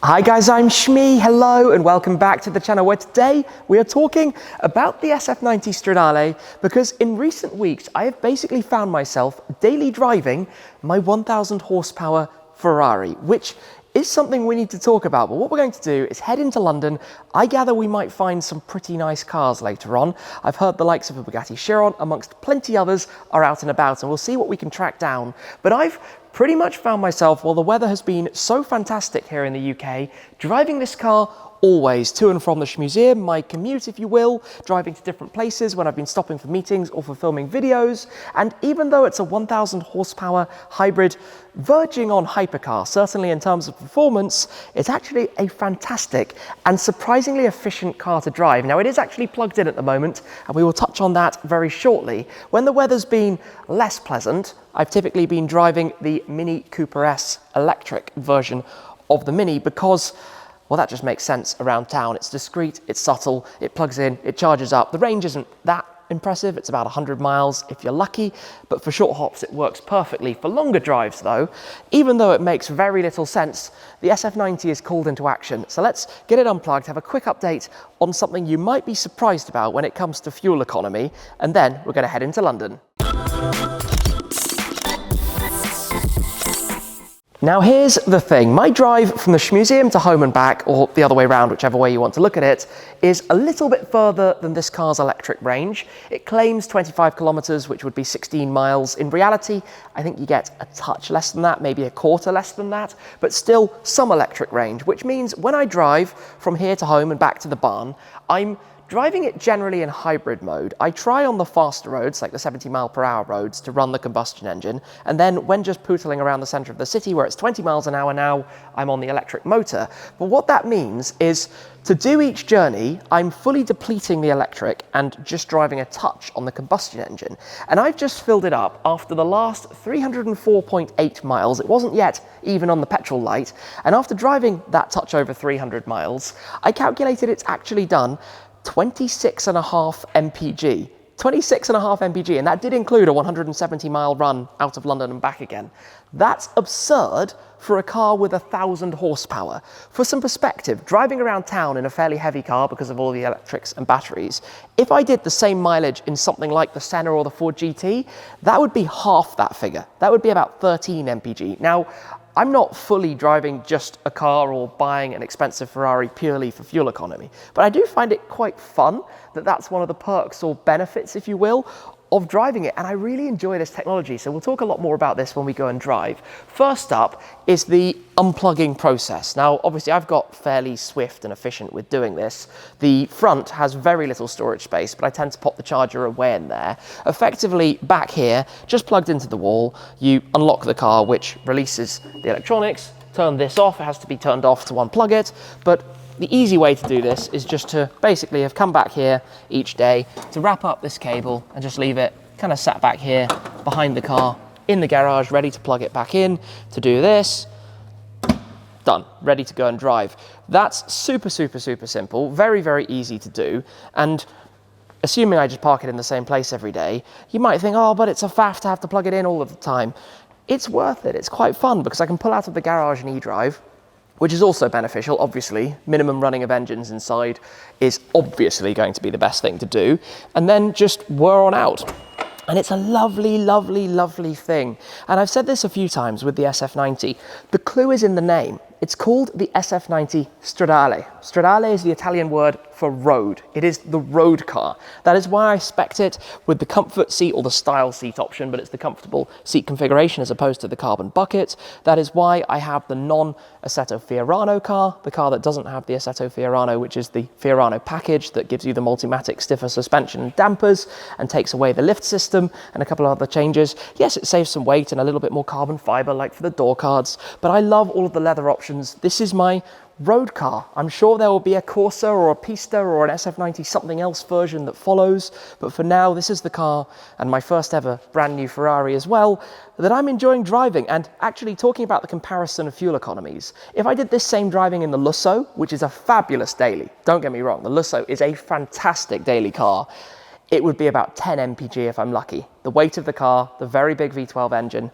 Hi guys, I'm Shmi, hello and welcome back to the channel where today we are talking about the SF90 Stradale because in recent weeks I have basically found myself daily driving my 1000 horsepower Ferrari, which is something we need to talk about. But what we're going to do is head into London. I gather we might find some pretty nice cars later on. I've heard the likes of a Bugatti Chiron amongst plenty others are out and about, and we'll see what we can track down. But I've pretty much found myself, while the weather has been so fantastic here in the UK, driving this car always to and from the museum, my commute if you will, driving to different places when I've been stopping for meetings or for filming videos. And even though it's a 1000 horsepower hybrid verging on hypercar, certainly in terms of performance, it's actually a fantastic and surprisingly efficient car to drive. Now it is actually plugged in at the moment, and we will touch on that very shortly. When the weather's been less pleasant, I've typically been driving the Mini Cooper S electric version of the Mini because, well, that just makes sense around town. It's discreet, it's subtle, it plugs in, it charges up. The range isn't that impressive, it's about 100 miles if you're lucky, but for short hops it works perfectly. For longer drives though, even though it makes very little sense, the SF90 is called into action. So let's get it unplugged, have a quick update on something you might be surprised about when it comes to fuel economy, and then we're going to head into London. Now here's the thing, my drive from the museum to home and back, or the other way around, whichever way you want to look at it, is a little bit further than this car's electric range. It claims 25 kilometers, which would be 16 miles. In reality, I think you get a touch less than that, maybe a quarter less than that, but still some electric range, which means when I drive from here to home and back to the barn, I'm driving it generally in hybrid mode. I try on the faster roads, like the 70-mile-per-hour roads, to run the combustion engine, and then when just pootling around the centre of the city where it's 20 miles an hour now, I'm on the electric motor. But what that means is to do each journey, I'm fully depleting the electric and just driving a touch on the combustion engine. And I've just filled it up after the last 304.8 miles. It wasn't yet even on the petrol light. And after driving that touch over 300 miles, I calculated it's actually done 26.5 mpg. 26.5 mpg, and that did include a 170-mile run out of London and back again. That's absurd for a car with 1000 horsepower. For some perspective, driving around town in a fairly heavy car because of all the electrics and batteries, if I did the same mileage in something like the Senna or the Ford GT, that would be half that figure. That would be about 13 mpg. Now, I'm not fully driving just a car or buying an expensive Ferrari purely for fuel economy, but I do find it quite fun that that's one of the perks or benefits, if you will, of driving it, and I really enjoy this technology. So we'll talk a lot more about this when we go and drive. First up is the unplugging process. Now, obviously I've got fairly swift and efficient with doing this. The front has very little storage space, but I tend to pop the charger away in there. Effectively, back here, just plugged into the wall, you unlock the car, which releases the electronics, turn this off. It has to be turned off to unplug it, but the easy way to do this is just to basically have come back here each day to wrap up this cable and just leave it kind of sat back here behind the car in the garage, ready to plug it back in to do this. Done, ready to go and drive. That's super, super, super simple, very, very easy to do. And assuming I just park it in the same place every day, you might think, oh, but it's a faff to have to plug it in all of the time. It's worth it, it's quite fun because I can pull out of the garage and eDrive, which is also beneficial, obviously. Minimum running of engines inside is obviously going to be the best thing to do, and then just whir on out. And it's a lovely, lovely, lovely thing. And I've said this a few times with the SF90. The clue is in the name. It's called the SF90 Stradale. Stradale is the Italian word for road. It is the road car. That is why I spec'd it with the comfort seat or the style seat option, but it's the comfortable seat configuration as opposed to the carbon bucket. That is why I have the non-Assetto Fiorano car, the car that doesn't have the Assetto Fiorano, which is the Fiorano package that gives you the Multimatic stiffer suspension and dampers and takes away the lift system and a couple of other changes. Yes, it saves some weight and a little bit more carbon fiber, like for the door cards, but I love all of the leather options. This is my road car. I'm sure there will be a Corsa or a Pista or an SF90 something else version that follows, but for now this is the car, and my first ever brand new Ferrari as well, that I'm enjoying driving. And actually, talking about the comparison of fuel economies, if I did this same driving in the Lusso, which is a fabulous daily, don't get me wrong, the Lusso is a fantastic daily car, it would be about 10 mpg if I'm lucky. The weight of the car, the very big V12 engine,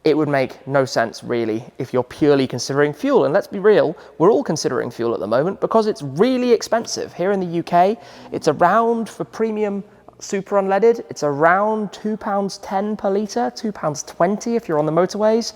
it would make no sense really if you're purely considering fuel. And let's be real, we're all considering fuel at the moment because it's really expensive. Here in the UK, it's around, for premium super unleaded, it's around £2.10 per litre, £2.20 if you're on the motorways,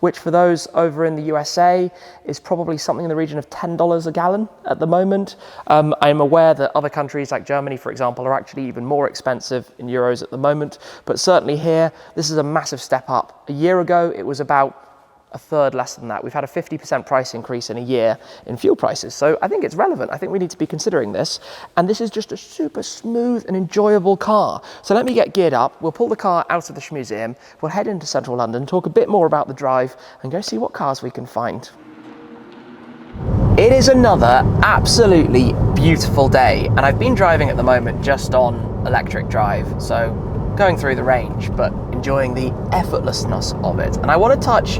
which for those over in the USA is probably something in the region of $10 a gallon at the moment. I'm aware that other countries like Germany, for example, are actually even more expensive in euros at the moment, but certainly here, this is a massive step up. A year ago, it was about a third less than that. We've had a 50% price increase in a year in fuel prices. So I think it's relevant. I think we need to be considering this. And this is just a super smooth and enjoyable car. So let me get geared up. We'll pull the car out of the Schmuseum. We'll head into central London, talk a bit more about the drive and go see what cars we can find. It is another absolutely beautiful day. And I've been driving at the moment just on electric drive. So going through the range, but enjoying the effortlessness of it. And I want to touch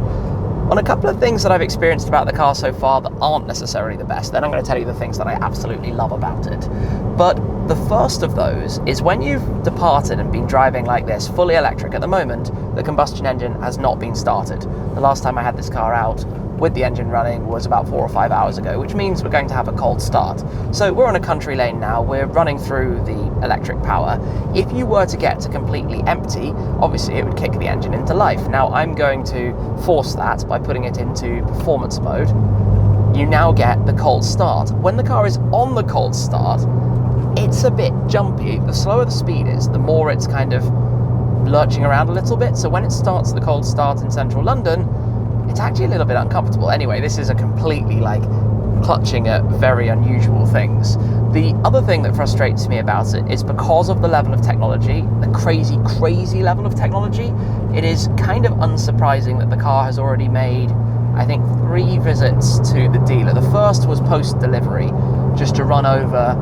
on a couple of things that I've experienced about the car so far that aren't necessarily the best. Then I'm going to tell you the things that I absolutely love about it. But the first of those is when you've departed and been driving like this, fully electric at the moment, the combustion engine has not been started. The last time I had this car out with the engine running was about 4 or 5 hours ago, which means we're going to have a cold start. So we're on a country lane now, we're running through the electric power. If you were to get to completely empty, obviously it would kick the engine into life. Now I'm going to force that by putting it into performance mode. You now get the cold start. When the car is on the cold start, it's a bit jumpy. The slower the speed is, the more it's kind of lurching around a little bit. So when it starts the cold start in central London, it's actually a little bit uncomfortable. Anyway, this is a completely clutching at very unusual things. The other thing that frustrates me about it is because of the level of technology, the crazy level of technology, it is kind of unsurprising that the car has already made, I think, 3 visits to the dealer. The first was post-delivery, just to run over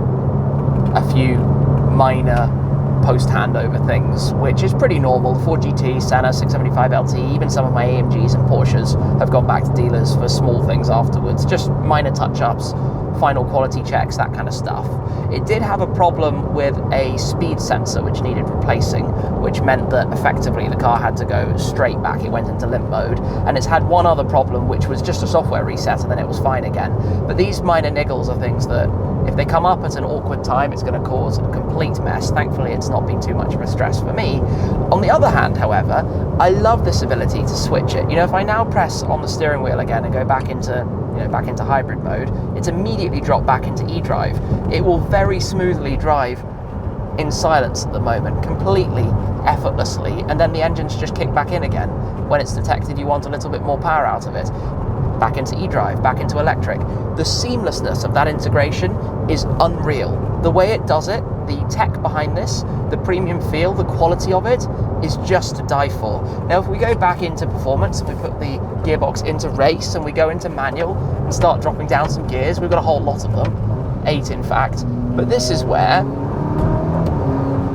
a few minor post-handover things, which is pretty normal. The Ford GT, Senna, 675 LT, even some of my AMGs and Porsches have gone back to dealers for small things afterwards, just minor touch-ups, final quality checks, that kind of stuff. It did have a problem with a speed sensor which needed replacing, which meant that effectively the car had to go straight back. It went into limp mode, and it's had one other problem, which was just a software reset, and then it was fine again. But these minor niggles are things that if they come up at an awkward time, it's going to cause a complete mess. Thankfully, it's not been too much of a stress for me. On the other hand, however, I love this ability to switch it. You know, if I now press on the steering wheel again and go back into hybrid mode, it's immediately dropped back into eDrive. It will very smoothly drive in silence at the moment, completely effortlessly, and then the engine's just kicked back in again when it's detected you want a little bit more power out of it. Back into eDrive, back into electric. The seamlessness of that integration is unreal. The way it does it, the tech behind this, the premium feel, the quality of it is just to die for. Now, if we go back into performance, if we put the gearbox into race and we go into manual and start dropping down some gears, we've got a whole lot of them, 8 in fact, but this is where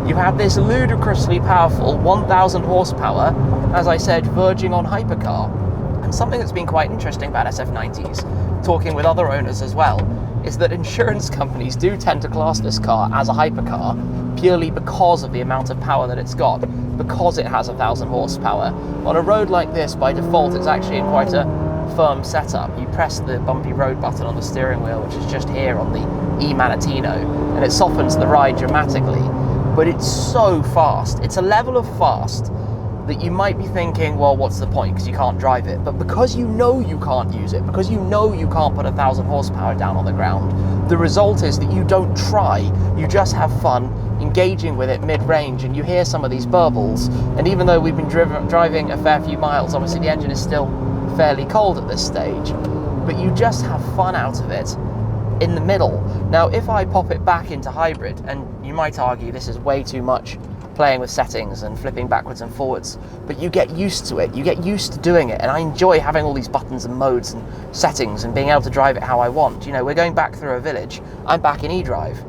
you have this ludicrously powerful 1000 horsepower, as I said, verging on hypercar. And something that's been quite interesting about SF90s, talking with other owners as well, is that insurance companies do tend to class this car as a hypercar purely because of the amount of power that it's got, because it has 1000 horsepower. On a road like this, by default, it's actually in quite a firm setup. You press the bumpy road button on the steering wheel, which is just here on the E-Manatino, and it softens the ride dramatically. But it's so fast. It's a level of fast that you might be thinking, well, what's the point, because you can't drive it. But because you know you can't use it, because you know you can't put 1000 horsepower down on the ground, the result is that you don't try, you just have fun engaging with it mid-range, and you hear some of these burbles, and even though we've been driving a fair few miles, obviously the engine is still fairly cold at this stage, but you just have fun out of it in the middle. Now, if I pop it back into hybrid, and you might argue this is way too much playing with settings and flipping backwards and forwards, but you get used to it, you get used to doing it, and I enjoy having all these buttons and modes and settings and being able to drive it how I want. You know, we're going back through a village, I'm back in eDrive,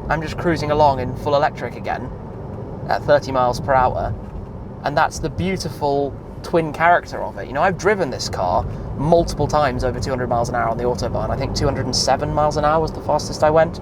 I'm just cruising along in full electric again at 30 miles per hour, and that's the beautiful twin character of it. You know, I've driven this car multiple times over 200 miles an hour on the Autobahn. I think 207 miles an hour was the fastest I went.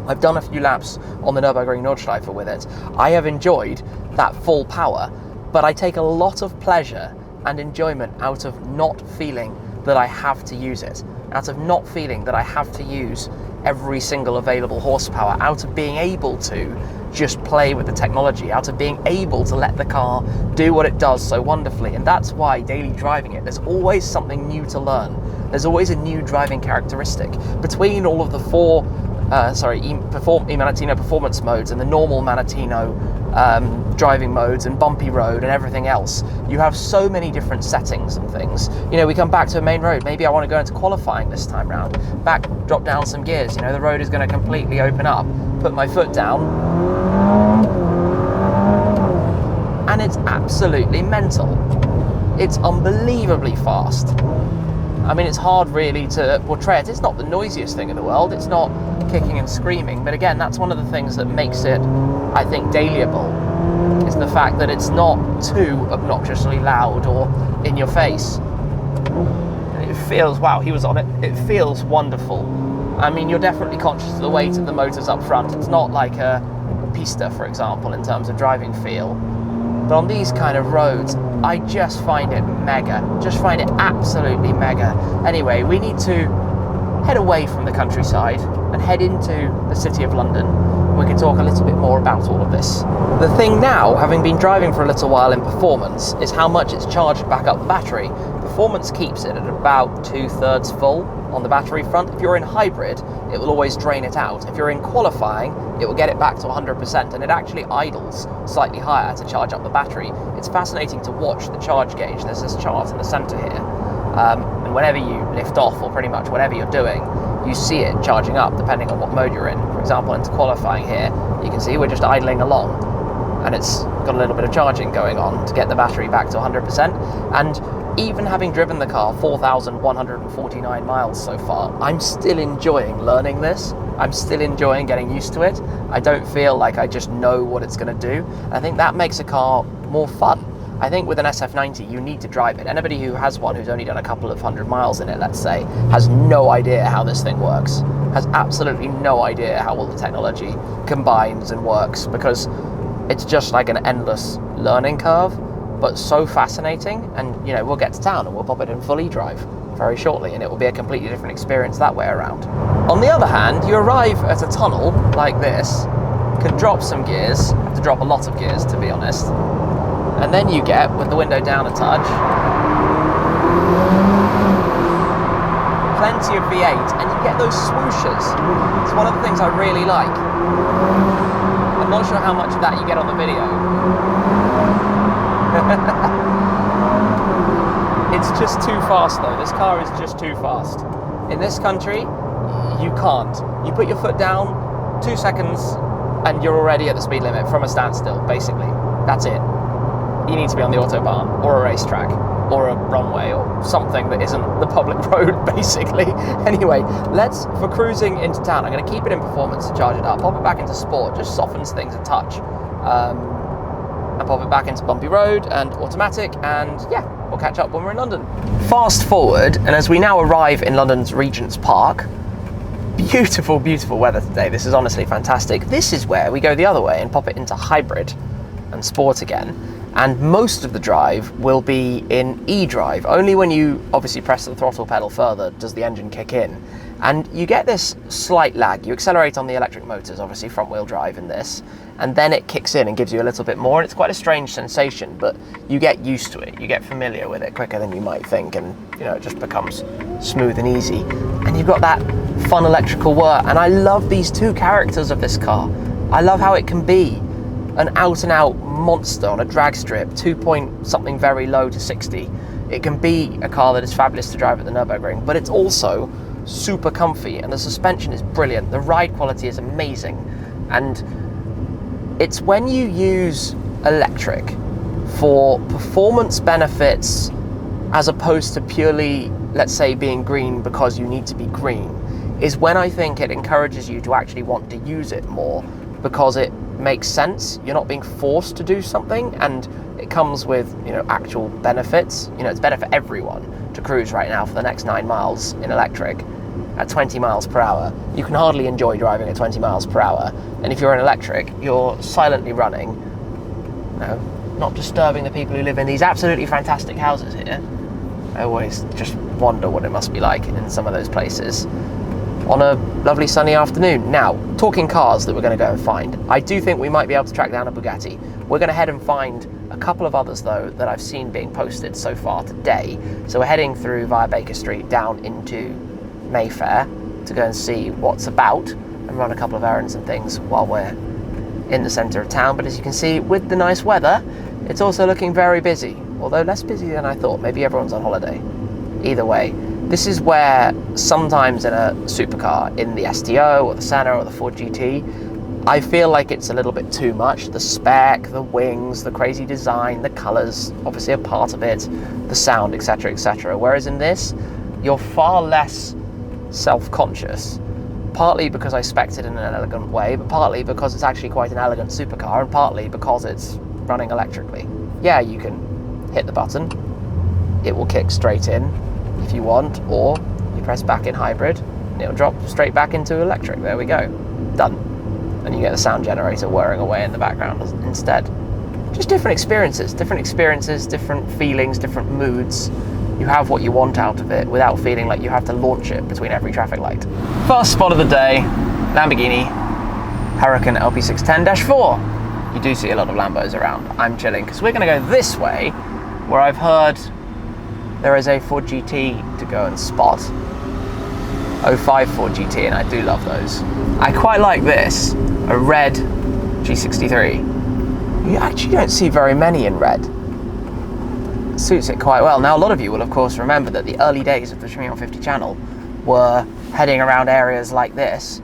I've done a few laps on the Nürburgring Nordschleife with it. I have enjoyed that full power, but I take a lot of pleasure and enjoyment out of not feeling that I have to use it, out of not feeling that I have to use every single available horsepower, out of being able to just play with the technology, out of being able to let the car do what it does so wonderfully. And that's why daily driving it, there's always something new to learn. There's always a new driving characteristic. Between all of the four eManatino performance modes and the normal Manatino driving modes and bumpy road and everything else, you have so many different settings and things. You know, we come back to a main road, maybe I want to go into qualifying this time round, drop down some gears, you know, the road is going to completely open up, put my foot down, and it's absolutely mental. It's unbelievably fast. I mean, it's hard really to portray it. It's not the noisiest thing in the world. It's not kicking and screaming. But again, that's one of the things that makes it, I think, dailyable, is the fact that it's not too obnoxiously loud or in your face. It feels, wow, he was on it. It feels wonderful. I mean, you're definitely conscious of the weight of the motors up front. It's not like a pista, for example, in terms of driving feel. But on these kind of roads, I just find it mega. Just find it absolutely mega. Anyway, we need to head away from the countryside and head into the city of London. We can talk a little bit more about all of this. The thing now, having been driving for a little while in performance, is how much it's charged back up the battery. Performance keeps it at about 2/3 full on the battery front. If you're in hybrid, it will always drain it out. If you're in qualifying, it will get it back to 100%, and it actually idles slightly higher to charge up the battery. It's fascinating to watch the charge gauge. There's this chart in the center here, and whenever you lift off, or pretty much whatever you're doing, you see it charging up depending on what mode you're in. For example, into qualifying here, you can see we're just idling along, and it's got a little bit of charging going on to get the battery back to 100%. And even having driven the car 4,149 miles so far, I'm still enjoying learning this. I'm still enjoying getting used to it. I don't feel like I just know what it's going to do. I think that makes a car more fun. I think with an SF90, you need to drive it. Anybody who has one who's only done a couple of 100 miles in it, let's say, has no idea how this thing works. Has absolutely no idea how all the technology combines and works, because it's just like an endless learning curve, but so fascinating. And you know, we'll get to town and we'll pop it in full eDrive very shortly, and it will be a completely different experience that way around. On the other hand, you arrive at a tunnel like this, can drop some gears, have to drop a lot of gears to be honest, and then you get, with the window down a touch, plenty of V8, and you get those swooshes. It's one of the things I really like. I'm not sure how much of that you get on the video. It's just too fast though. This car is just too fast. In this country, you can't. You put your foot down, 2 seconds, and you're already at the speed limit from a standstill, basically. That's it. You need to be on the autobahn, or a racetrack, or a runway, or something that isn't the public road, basically. Anyway, for cruising into town, I'm going to keep it in performance to charge it up, pop it back into sport, just softens things a touch, and pop it back into bumpy road and automatic, and yeah, we'll catch up when we're in London. Fast forward, and as we now arrive in London's Regent's Park, beautiful, beautiful weather today. This is honestly fantastic. This is where we go the other way and pop it into hybrid and sport again. And most of the drive will be in eDrive. Only when you obviously press the throttle pedal further does the engine kick in. And you get this slight lag. You accelerate on the electric motors, obviously front wheel drive in this, and then it kicks in and gives you a little bit more. And it's quite a strange sensation, but you get used to it. You get familiar with it quicker than you might think, and you know, it just becomes smooth and easy. And you've got that fun electrical whir. And I love these two characters of this car. I love how it can be an out and out monster on a drag strip, 2 point something very low to 60. It can be a car that is fabulous to drive at the Nürburgring, but it's also super comfy, and the suspension is brilliant. The ride quality is amazing. And it's when you use electric for performance benefits as opposed to purely, let's say, being green because you need to be green, is when I think it encourages you to actually want to use it more, because it makes sense. You're not being forced to do something, and it comes with, you know, actual benefits. You know, it's better for everyone to cruise right now for the next 9 miles in electric at 20 miles per hour. You can hardly enjoy driving at 20 miles per hour. And if you're in electric, you're silently running, you know, not disturbing the people who live in these absolutely fantastic houses here. I always just wonder what it must be like in some of those places on a lovely sunny afternoon. Now, talking cars that we're going to go and find, I do think we might be able to track down a Bugatti. We're going to head and find a couple of others though that I've seen being posted so far today. So we're heading through via Baker Street down into Mayfair to go and see what's about and run a couple of errands and things while we're in the centre of town. But as you can see, with the nice weather, it's also looking very busy, although less busy than I thought. Maybe everyone's on holiday. Either way, this is where sometimes in a supercar, in the STO or the Senna or the Ford GT, I feel like it's a little bit too much. The spec, the wings, the crazy design, the colours, obviously a part of it, the sound, etc, etc. Whereas in this, you're far less self-conscious, partly because I spec'd it in an elegant way, but partly because it's actually quite an elegant supercar, and partly because it's running electrically. Yeah, you can hit the button, it will kick straight in if you want, or you press back in hybrid and it'll drop straight back into electric. There we go, done. And you get the sound generator whirring away in the background instead. Just different experiences, different feelings, different moods. You have what you want out of it without feeling like you have to launch it between every traffic light. First spot of the day, Lamborghini Huracan LP610-4. You do see a lot of Lambos around. I'm chilling because we're going to go this way, where I've heard there is a Ford GT to go and spot. 05 Ford GT, and I do love those. I quite like this, a red G63. You actually don't see very many in red. It suits it quite well. Now, a lot of you will of course remember that the early days of the Chiron 50 channel were heading around areas like this,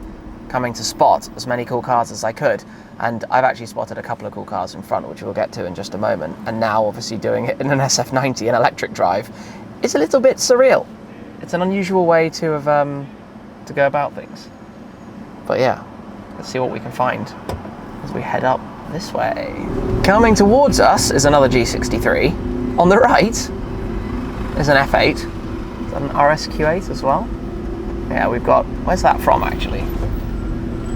coming to spot as many cool cars as I could. And I've actually spotted a couple of cool cars in front, which we'll get to in just a moment. And now obviously doing it in an SF90, an electric drive, it's a little bit surreal. It's an unusual way to have to go about things. But yeah, let's see what we can find as we head up this way. Coming towards us is another G63. On the right is an F8. Is that an RSQ8 as well? Yeah, we've got, where's that from actually?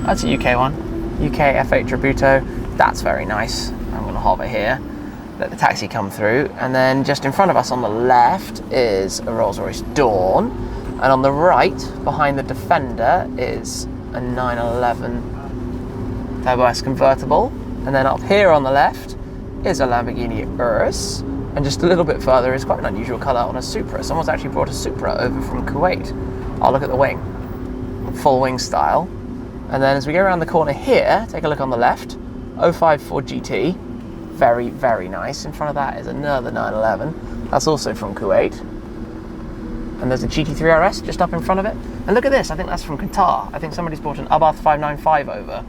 That's a UK one. UK F8 Tributo, that's very nice. I'm going to hover here, let the taxi come through, and then just in front of us on the left is a Rolls-Royce Dawn, and on the right, behind the Defender, is a 911 Turbo S convertible, and then up here on the left is a Lamborghini Urus, and just a little bit further is quite an unusual colour on a Supra. Someone's actually brought a Supra over from Kuwait. Oh, look at the wing, full wing style. And then as we go around the corner here, take a look on the left, 05 Ford GT, very, very nice. In front of that is another 911, that's also from Kuwait. And there's a GT3 RS just up in front of it. And look at this, I think that's from Qatar. I think somebody's brought an Abarth 595 over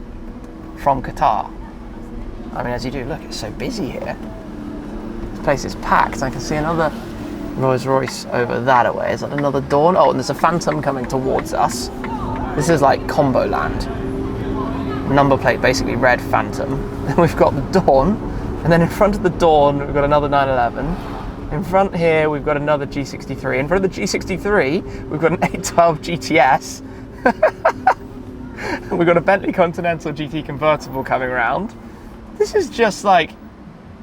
from Qatar. I mean, as you do, look, it's so busy here. This place is packed. I can see another Rolls-Royce over that way. Is that another Dawn? Oh, and there's a Phantom coming towards us. This is like combo land. Number plate basically red Phantom. Then we've got the Dawn, and then in front of the Dawn we've got another 911. In front here we've got another G63. In front of the G63 we've got an 812 GTS. We've got a Bentley Continental GT convertible coming around. This is just like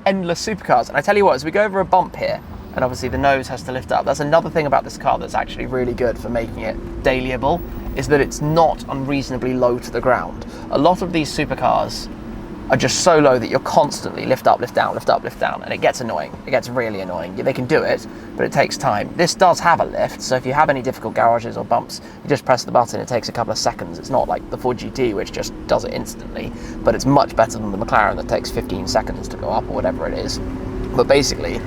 endless supercars. And I tell you what, as we go over a bump here, and obviously the nose has to lift up, that's another thing about this car that's actually really good for making it dailyable, is that it's not unreasonably low to the ground. A lot of these supercars are just so low that you're constantly lift up, lift down, lift up, lift down, and it gets annoying. It gets really annoying. They can do it, but it takes time. This does have a lift, so if you have any difficult garages or bumps, you just press the button, it takes a couple of seconds. It's not like the Ford GT, which just does it instantly, but it's much better than the McLaren that takes 15 seconds to go up or whatever it is. But basically,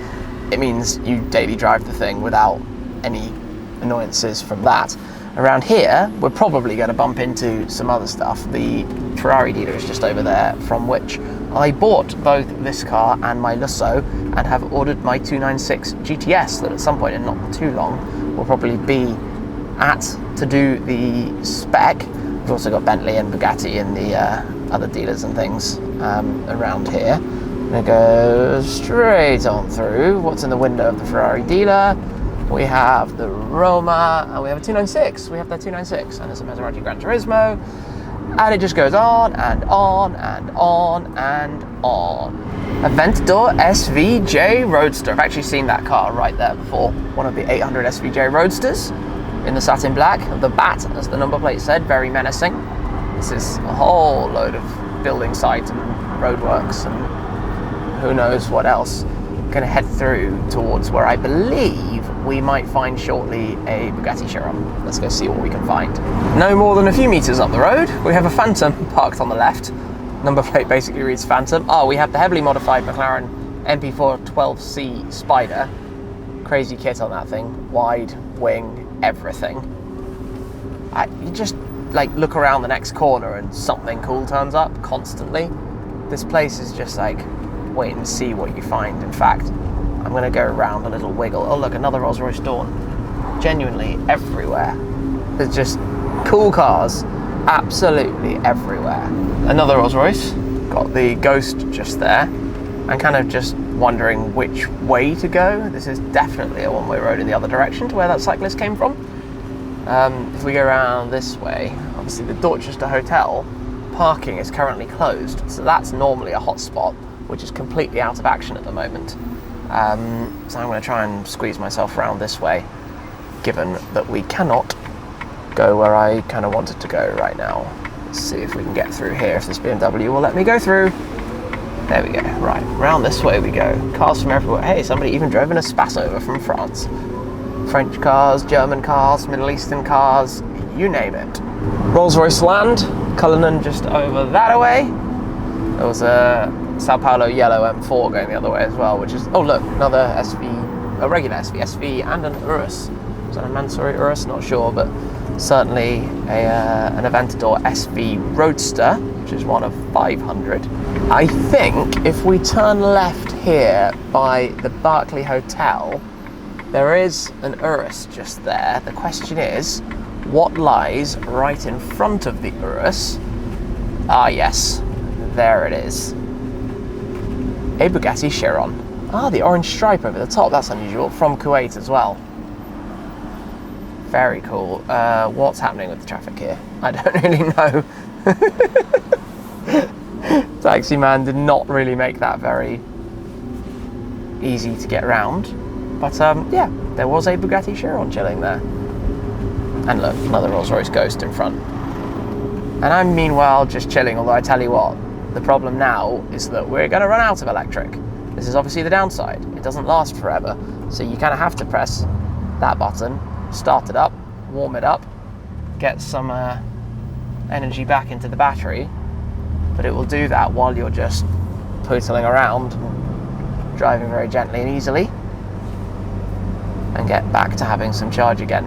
it means you daily drive the thing without any annoyances from that. Around here, we're probably going to bump into some other stuff. The Ferrari dealer is just over there, from which I bought both this car and my Lusso, and have ordered my 296 GTS that at some point in not too long will probably be at to do the spec. We've also got Bentley and Bugatti and the other dealers and things around here. I'm going to go straight on through. What's in the window of the Ferrari dealer? We have the Roma, and we have a 296. We have the 296, and there's a Maserati Gran Turismo, and it just goes on and on and on and on. Aventador SVJ Roadster. I've actually seen that car right there before. One of the 800 SVJ Roadsters in the satin black. The Bat, as the number plate said, very menacing. This is a whole load of building sites and roadworks and who knows what else. Gonna head through towards where I believe we might find shortly a Bugatti Chiron. Let's go see what we can find. No more than a few meters up the road, we have a Phantom parked on the left. Number plate basically reads Phantom. Oh, we have the heavily modified McLaren MP4 12C Spider. Crazy kit on that thing. Wide, wing, everything. You just like look around the next corner and something cool turns up constantly. This place is just like, wait and see what you find. In fact, I'm gonna go around a little wiggle. Oh look, another Rolls Royce Dawn. Genuinely everywhere. There's just cool cars absolutely everywhere. Another Rolls Royce, got the Ghost just there. I'm kind of just wondering which way to go. This is definitely a one-way road in the other direction to where that cyclist came from. If we go around this way, obviously the Dorchester Hotel parking is currently closed, so that's normally a hot spot, which is completely out of action at the moment. So I'm going to try and squeeze myself around this way, given that we cannot go where I kind of wanted to go right now. Let's see if we can get through here, if this BMW will let me go through. There we go. Right, round this way we go. Cars from everywhere. Hey, somebody even drove in a Spass over from France. French cars, German cars, Middle Eastern cars, you name it. Rolls-Royce Land, Cullinan just over that way. There was a Sao Paulo yellow M4 going the other way as well, which is, oh look, another SV, a regular SV and an Urus. Is that a Mansory Urus? Not sure, but certainly an Aventador SV Roadster, which is one of 500. I think if we turn left here by the Berkeley Hotel, there is an Urus just there. The question is, what lies right in front of the Urus? Ah yes, there it is. A Bugatti Chiron. Ah, the orange stripe over the top, that's unusual, from Kuwait as well. Very cool. What's happening with the traffic here? I don't really know. Taxi man did not really make that very easy to get around. But yeah, there was a Bugatti Chiron chilling there. And look, another Rolls Royce Ghost in front. And I'm meanwhile just chilling, although I tell you what, the problem now is that we're going to run out of electric. This is obviously the downside. It doesn't last forever. So you kind of have to press that button, start it up, warm it up, get some energy back into the battery. But it will do that while you're just pootling around, driving very gently and easily, and get back to having some charge again.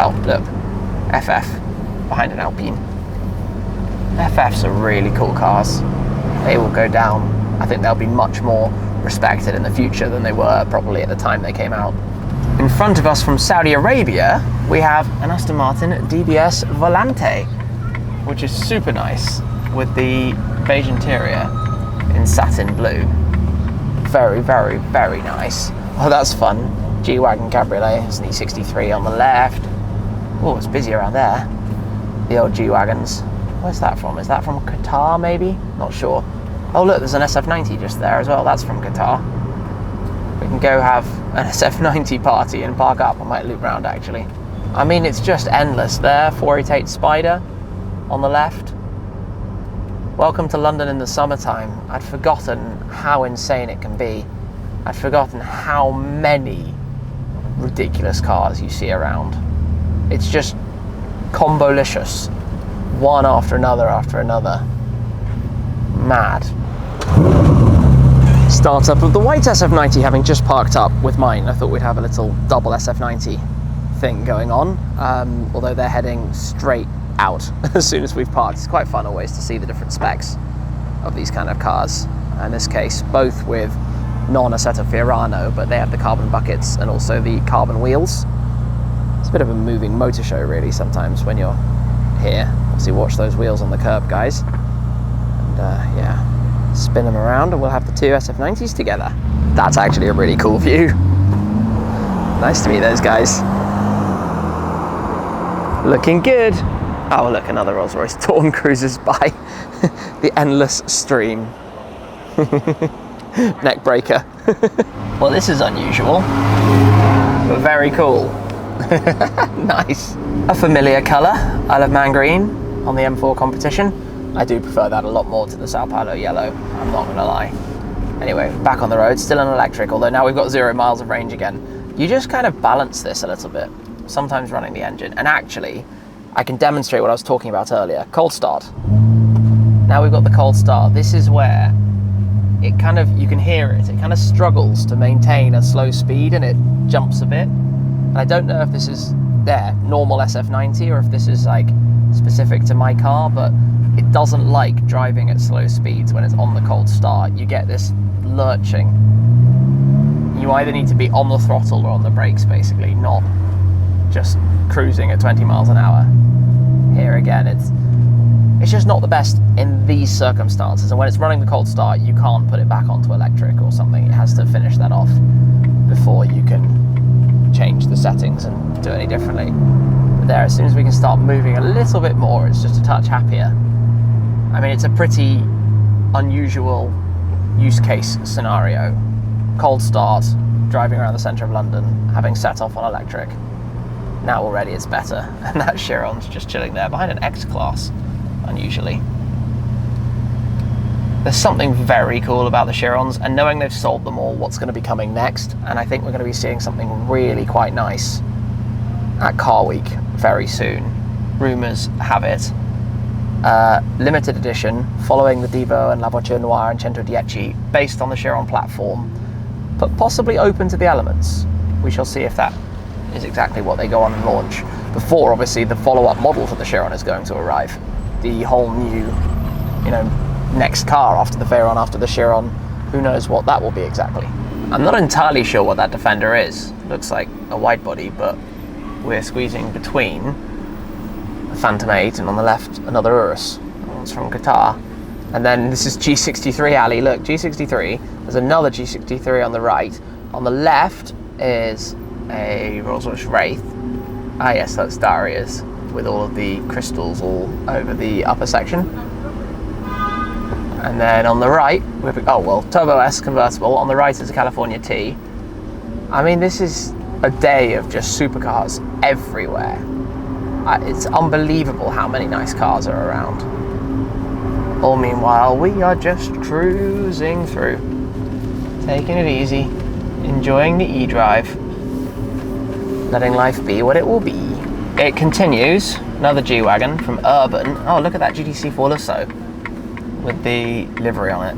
Oh, look, FF behind an Alpine. FFs are really cool cars. They will go down. I think they'll be much more respected in the future than they were probably at the time they came out. In front of us from Saudi Arabia, we have an Aston Martin DBS Volante, which is super nice with the beige interior in satin blue. Very, very, very nice. Oh, that's fun. G-Wagon Cabriolet, it's an E63 on the left. Oh, it's busy around there. The old G-Wagons. Where's that from? Is that from Qatar, maybe? Not sure. Oh, look, there's an SF90 just there as well. That's from Qatar. We can go have an SF90 party and park up. I might loop round, actually. I mean, it's just endless there. 488 Spider on the left. Welcome to London in the summertime. I'd forgotten how insane it can be. I'd forgotten how many ridiculous cars you see around. It's just combolicious. One after another after another. Mad. Startup of the white SF90 having just parked up with mine. I thought we'd have a little double SF90 thing going on, although they're heading straight out as soon as we've parked. It's quite fun always to see the different specs of these kind of cars. In this case, both with non-Assetto Fiorano, but they have the carbon buckets and also the carbon wheels. It's a bit of a moving motor show really sometimes when you're here. Obviously watch those wheels on the curb, guys. And yeah, spin them around and we'll have the two SF90s together. That's actually a really cool view. Nice to meet those guys. Looking good. Oh look, another Rolls-Royce Dawn cruises by the endless stream. Neck breaker. Well, this is unusual, but very cool. Nice. A familiar colour, Isle of Man green on the M4 competition. I do prefer that a lot more to the Sao Paulo yellow, I'm not gonna lie. Anyway, back on the road, still an electric, although now we've got 0 miles of range again. You just kind of balance this a little bit, sometimes running the engine. And actually, I can demonstrate what I was talking about earlier. Cold start. Now we've got the cold start. This is where it kind of, you can hear it kind of struggles to maintain a slow speed and it jumps a bit. And I don't know if this is their normal SF90 or if this is like specific to my car, but it doesn't like driving at slow speeds when it's on the cold start. You get this lurching. You either need to be on the throttle or on the brakes, basically, not just cruising at 20 miles an hour. Here again, it's just not the best in these circumstances. And when it's running the cold start, you can't put it back onto electric or something. It has to finish that off before you can change the settings and do it any differently. But there, as soon as we can start moving a little bit more, it's just a touch happier. I mean, it's a pretty unusual use case scenario. Cold start, driving around the centre of London, having set off on electric. Now already it's better. And that Chiron's just chilling there behind an X-Class, unusually. There's something very cool about the Chirons, and knowing they've sold them all, what's going to be coming next, and I think we're going to be seeing something really quite nice at Car Week very soon. Rumours have it. Limited edition, following the Divo and La Voiture Noire and 110, based on the Chiron platform, but possibly open to the elements. We shall see if that is exactly what they go on and launch, before obviously the follow-up model for the Chiron is going to arrive. The whole new, next car after the Veyron, after the Chiron, who knows what that will be exactly. I'm not entirely sure what that Defender is. Looks like a wide body, but we're squeezing between a Phantom 8 and on the left another Urus. One's from Qatar. And then this is G63 alley. Look, G63. There's another G63 on the right. On the left is a Rolls-Royce Wraith. Ah yes, that's Darius, with all of the crystals all over the upper section. And then on the right, Turbo S convertible. On the right is a California T. I mean, this is a day of just supercars everywhere. It's unbelievable how many nice cars are around. All meanwhile, we are just cruising through, taking it easy, enjoying the eDrive, letting life be what it will be. It continues, another G-Wagon from Urban. Oh, look at that GTC 4 Lusso with the livery on it.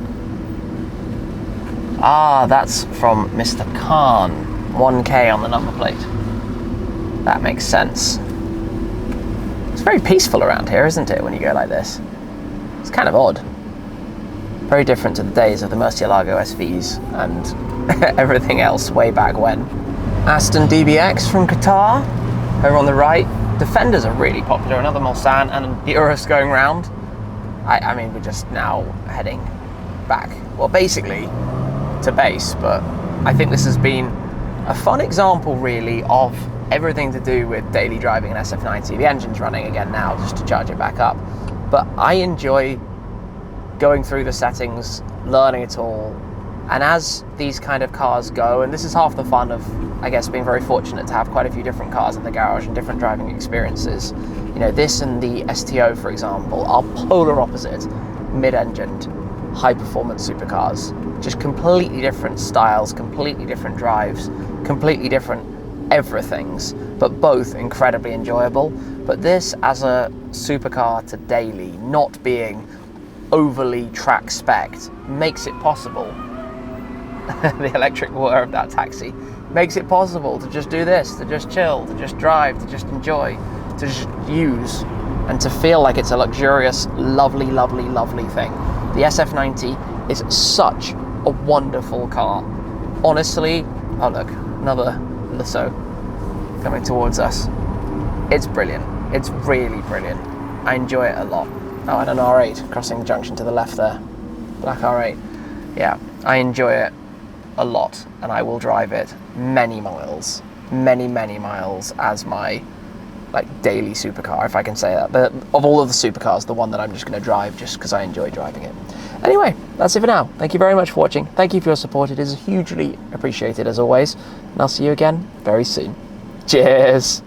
Ah, that's from Mr. Khan, 1K on the number plate. That makes sense. It's very peaceful around here, isn't it, when you go like this? It's kind of odd. Very different to the days of the Murcielago SVs and everything else way back when. Aston DBX from Qatar, over on the right. Defenders are really popular, another Mulsanne and the Urus going round. I mean, we're just now heading back, well, basically to base, but I think this has been a fun example, really, of everything to do with daily driving an SF90. The engine's running again now, just to charge it back up. But I enjoy going through the settings, learning it all, and as these kind of cars go, and this is half the fun of, I guess, being very fortunate to have quite a few different cars in the garage and different driving experiences. This and the STO, for example, are polar opposite mid-engined, high-performance supercars. Just completely different styles, completely different drives, completely different everythings, but both incredibly enjoyable. But this, as a supercar to daily, not being overly track spec'd, makes it possible. The electric whir of that taxi makes it possible to just do this, to just chill, to just drive, to just enjoy, to just use, and to feel like it's a luxurious, lovely, lovely, lovely thing. The SF90 is such a wonderful car. Honestly, oh look, another Lusso coming towards us. It's brilliant. It's really brilliant. I enjoy it a lot. Oh, and an R8 crossing the junction to the left there. Black R8. Yeah, I enjoy it a lot, and I will drive it many miles as my like daily supercar, if I can say that. Of all of the supercars, the one that I'm just going to drive just because I enjoy driving it. Anyway, that's it for now. Thank you very much for watching. Thank you for your support. It is hugely appreciated as always. And I'll see you again very soon. Cheers.